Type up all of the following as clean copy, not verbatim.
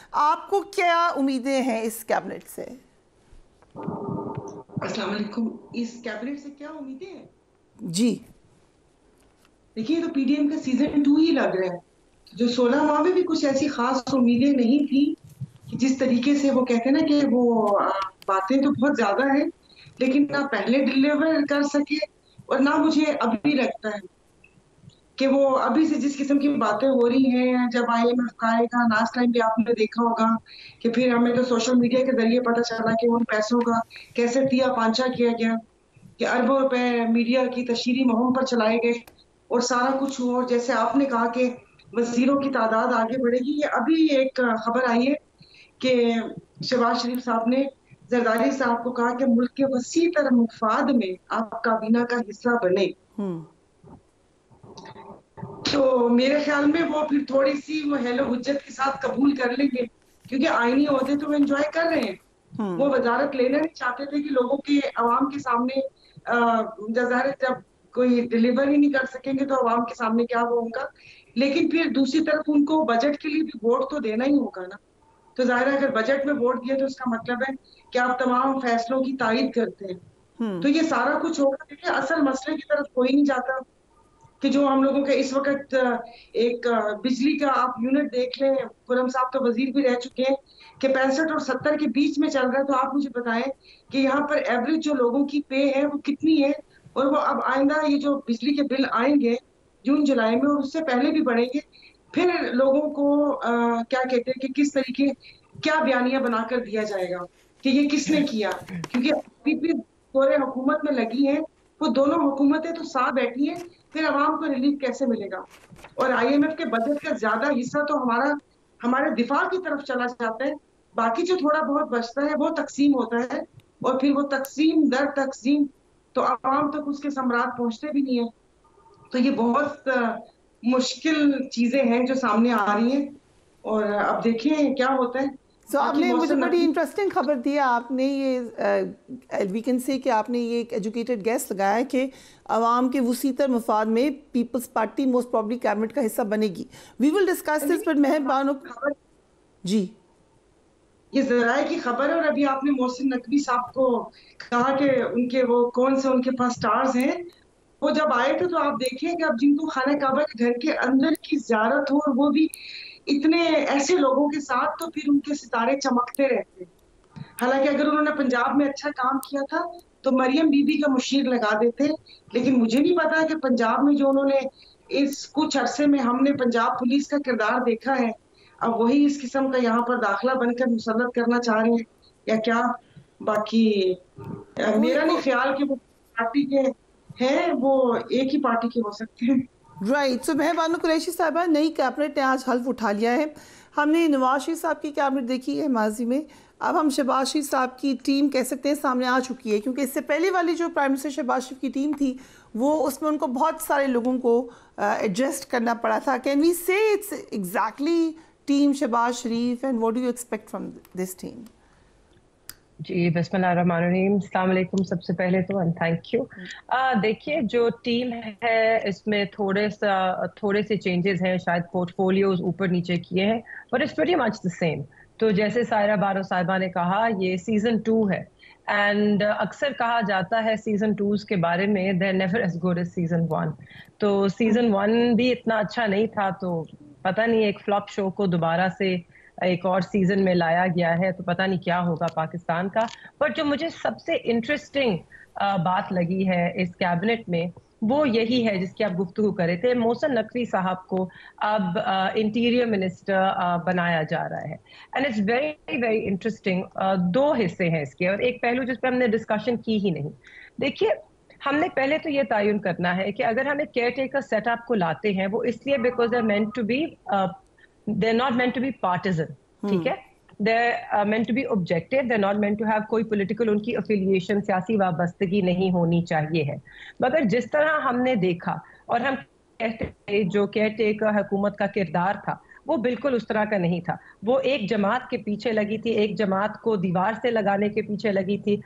آپ کو کیا امیدیں ہیں اس کیبنٹ سے؟ السلام علیکم. اس کیبنٹ سے کیا امیدیں ہیں؟ جی دیکھیے تو پی ڈی ایم کا سیزن 2 ہی لگ رہا ہے. جو 16 ماہ میں بھی کچھ ایسی خاص امیدیں نہیں تھی کہ جس طریقے سے وہ کہتے ہیں نا کہ وہ باتیں تو بہت زیادہ ہیں لیکن نہ پہلے ڈلیور کر سکے اور نہ مجھے ابھی لگتا ہے کہ وہ ابھی سے جس قسم کی باتیں ہو رہی ہیں. جب آئی ایم ایف آئے گا لاسٹ ٹائم بھی آپ نے دیکھا ہوگا کہ پھر ہمیں تو سوشل میڈیا کے ذریعے پتہ چلا کہ ان پیسوں کا کیسے تیا پانچا کیا گیا کہ اربوں روپے میڈیا کی تشہیری مہم پر چلائے گئے اور سارا کچھ ہوا. اور جیسے آپ نے کہا کہ وزیروں کی تعداد آگے بڑھے گی, یہ ابھی ایک خبر آئی ہے کہ شہباز شریف صاحب نے زرداری صاحب کو کہا کہ ملک کے وسیع تر مفاد میں آپ کابینہ کا حصہ بنے. تو میرے خیال میں وہ پھر تھوڑی سی وہ ہیلو حجت کے ساتھ قبول کر لیں گے کیونکہ آئینی عہدے تو وہ انجوائے کر رہے ہیں. وہ وزارت لینا نہیں چاہتے تھے کہ لوگوں کے عوام کے سامنے ظاہر جب کوئی ڈلیور ہی نہیں کر سکیں گے تو عوام کے سامنے کیا وہ ہوگا. لیکن پھر دوسری طرف ان کو بجٹ کے لیے بھی ووٹ تو دینا ہی ہوگا نا. تو ظاہر ہے اگر بجٹ میں ووٹ دیا تو اس کا مطلب ہے کہ آپ تمام فیصلوں کی تائید کرتے ہیں. تو یہ سارا کچھ ہوگا. دیکھیے اصل مسئلے کی طرف کوئی نہیں جاتا کہ جو ہم لوگوں کے اس وقت ایک بجلی کا آپ یونٹ دیکھ لیں. خرم صاحب تو وزیر بھی رہ چکے ہیں کہ 65 اور 70 کے بیچ میں چل رہا ہے. تو آپ مجھے بتائیں کہ یہاں پر ایوریج جو لوگوں کی پے ہے وہ کتنی ہے اور وہ اب آئندہ یہ جو بجلی کے بل آئیں گے جون جولائی میں اور اس سے پہلے بھی بڑھیں گے. پھر لوگوں کو کیا کہتے ہیں کہ کس طریقے کیا بیانیہ بنا کر دیا جائے گا کہ یہ کس نے کیا. کیونکہ ابھی بھی دورے حکومت میں لگی ہیں, وہ دونوں حکومتیں تو ساتھ بیٹھی ہیں, پھر عوام کو ریلیف کیسے ملے گا. اور آئی ایم ایف کے بجٹ کا زیادہ حصہ تو ہمارے دفاع کی طرف چلا جاتا ہے. باقی جو تھوڑا بہت بچتا ہے وہ تقسیم ہوتا ہے اور پھر وہ تقسیم در تقسیم تو عوام تک اس کے ثمرات پہنچتے بھی نہیں ہیں. تو یہ بہت مشکل چیزیں ہیں جو سامنے آ رہی ہیں اور اب دیکھیں کیا ہوتا ہے. سو آپ باقی نے مجھے محسن بڑی نقوی انٹرسٹنگ خبر دی. آپ نے یہ وی کین سے کہ آپ نے یہ ایک ایجوکیٹڈ گیس لگایا کہ عوام کے وسیع تر مفاد میں Peoples Party most probably cabinet کا حصہ بنے گی. وی ول ڈسکس دس بٹ مہربانوں جی یہ ذرائع کی خبر ہے. اور ابھی آپ نے محسن نقوی صاحب کو کہا کہ ان کے وہ کون سے ان کے پاس سٹارز ہیں. وہ جب آئے تھے تو آپ دیکھیں کہ اب جن کو خانہ کعبہ کے گھر کے اندر کی زیارت ہو اور وہ بھی اتنے ایسے لوگوں کے ساتھ تو پھر ان کے ستارے چمکتے رہتے. حالانکہ اگر انہوں نے پنجاب میں اچھا کام کیا تھا تو مریم بی بی کا مشیر لگا دیتے. لیکن مجھے نہیں پتا کہ پنجاب میں جو انہوں نے اس کچھ عرصے میں ہم نے پنجاب پولیس کا کردار دیکھا ہے اب وہی اس قسم کا یہاں پر داخلہ بن کر مسلط کرنا چاہ رہے ہیں یا کیا. باقی میرا نہیں خیال کہ وہ پارٹی کے ہیں, وہ ایک ہی پارٹی کے ہو سکتے ہیں. رائٹ. سو مہربانو قریشی صاحبہ, نئی کیبنٹ نے آج حلف اٹھا لیا ہے. ہم نے نواز شریف صاحب کی کیبنٹ دیکھی ہے ماضی میں. اب ہم شہباز شریف صاحب کی ٹیم کہہ سکتے ہیں سامنے آ چکی ہے, کیونکہ اس سے پہلے والی جو پرائم منسٹر شہباز شریف کی ٹیم تھی وہ اس میں ان کو بہت سارے لوگوں کو ایڈجسٹ کرنا پڑا تھا. Can we say it's exactly team Shahbaz Sharif and what do you expect from this team? جی بسم اللہ الرحمن الرحیم. السلام علیکم سب سے پہلے تو اینڈ تھینک یو. دیکھیے جو ٹیم ہے اس میں تھوڑے سے چینجز ہیں, شاید پورٹ فولیوز اوپر نیچے کیے ہیں, but it's very much the same. تو جیسے سائرہ بانو صاحبہ نے کہا یہ سیزن 2 ہے اینڈ اکثر کہا جاتا ہے سیزن 2 کے بارے میں they're never as good as season 1. تو سیزن 1 بھی اتنا اچھا نہیں تھا, تو پتہ نہیں ایک فلاپ شو کو دوبارہ سے ایک اور سیزن میں لایا گیا ہے, تو پتہ نہیں کیا ہوگا پاکستان کا. بٹ جو مجھے سب سے انٹرسٹنگ بات لگی ہے اس کیبنٹ میں وہ یہی ہے جس کی آپ گفتگو کرے تھے. محسن نقوی صاحب کو اب انٹیریئر منسٹر بنایا جا رہا ہے and it's very very interesting. 2 حصے ہیں اس کے, اور ایک پہلو جس پہ ہم نے ڈسکشن کی ہی نہیں. دیکھیے ہم نے پہلے تو یہ تعین کرنا ہے کہ اگر ہم ایک کیئر ٹیکر سیٹ اپ کو لاتے ہیں وہ اس لیے because they're not meant to be partisan. ٹھیک ہے, they're meant to be objective, they're not meant to have کوئی political ان کی affiliation سیاسی وابستگی نہیں ہونی چاہیے ہے. مگر جس طرح ہم نے دیکھا اور ہم کہتے ہیں جو کیئر ٹیکر حکومت کا کردار تھا وہ بالکل اس طرح کا نہیں تھا. وہ ایک جماعت کے پیچھے لگی تھی, ایک جماعت کو دیوار سے لگانے کے پیچھے لگی تھی,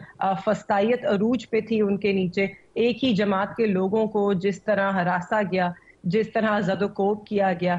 فسطائیت عروج پہ تھی ان کے نیچے. ایک ہی جماعت کے لوگوں کو جس طرح ہراسا گیا, جس طرح زد و کوب کیا گیا,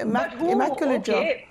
immaculate job।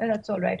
that's all right.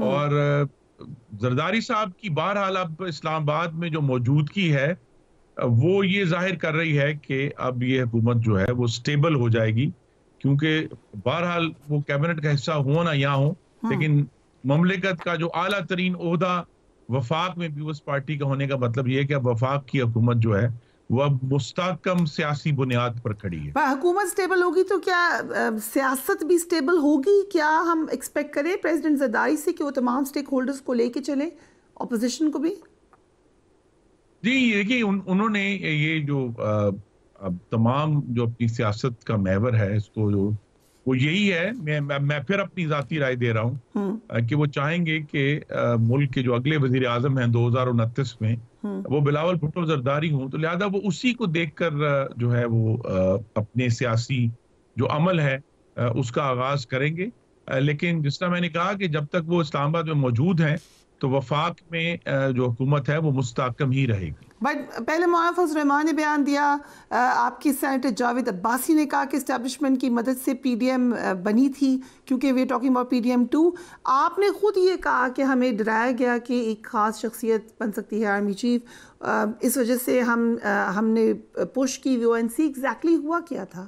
اور زرداری صاحب کی بہرحال اب اسلام آباد میں جو موجودگی ہے وہ یہ ظاہر کر رہی ہے کہ اب یہ حکومت جو ہے وہ سٹیبل ہو جائے گی، کیونکہ بہرحال وہ کیبنٹ کا حصہ ہو نہ یا ہو، لیکن مملکت کا جو اعلیٰ ترین عہدہ وفاق میں پیپلز پارٹی کا ہونے کا مطلب یہ ہے کہ اب وفاق کی حکومت جو ہے وہ اب مستحکم سیاسی بنیاد پر کھڑی ہے۔ حکومت سٹیبل ہوگی تو کیا سیاست بھی سٹیبل ہوگی؟ کیا ہم ایکسپیکٹ کریں پریزیڈنٹ زرداری سے کہ وہ تمام سٹیک ہولڈرز کو لے کے چلیں، اپوزیشن کو بھی؟ جی دیکھیے، انہوں نے یہ جو تمام جو اپنی سیاست کا محور ہے اس کو جو وہ یہی ہے، میں پھر اپنی ذاتی رائے دے رہا ہوں کہ وہ چاہیں گے کہ ملک کے جو اگلے وزیر اعظم ہیں 2029 میں وہ بلاول بھٹو زرداری ہوں، تو لہذا وہ اسی کو دیکھ کر جو ہے وہ اپنے سیاسی جو عمل ہے اس کا آغاز کریں گے۔ لیکن جس طرح میں نے کہا کہ جب تک وہ اسلام آباد میں موجود ہیں تو وفاق میں جو حکومت ہے وہ مستحکم ہی رہے گی۔ بٹ پہلے مولانا فضل الرحمان نے بیان دیا، آپ کی سینیٹر جاوید عباسی نے کہا کہ اسٹیبلشمنٹ کی مدد سے پی ڈی ایم بنی تھی، کیونکہ we are talking about P D M 2۔ آپ نے خود یہ کہا کہ ہمیں ڈرایا گیا کہ ایک خاص شخصیت بن سکتی ہے آرمی چیف، اس وجہ سے ہم نے پش کی وی او این سی۔ ایگزیکٹلی ہوا کیا تھا؟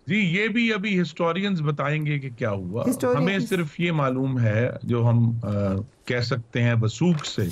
جی یہ بھی ابھی ہسٹورینز بتائیں گے کہ کیا ہوا، ہمیں صرف یہ معلوم ہے جو ہم کہہ سکتے ہیں وثوق سے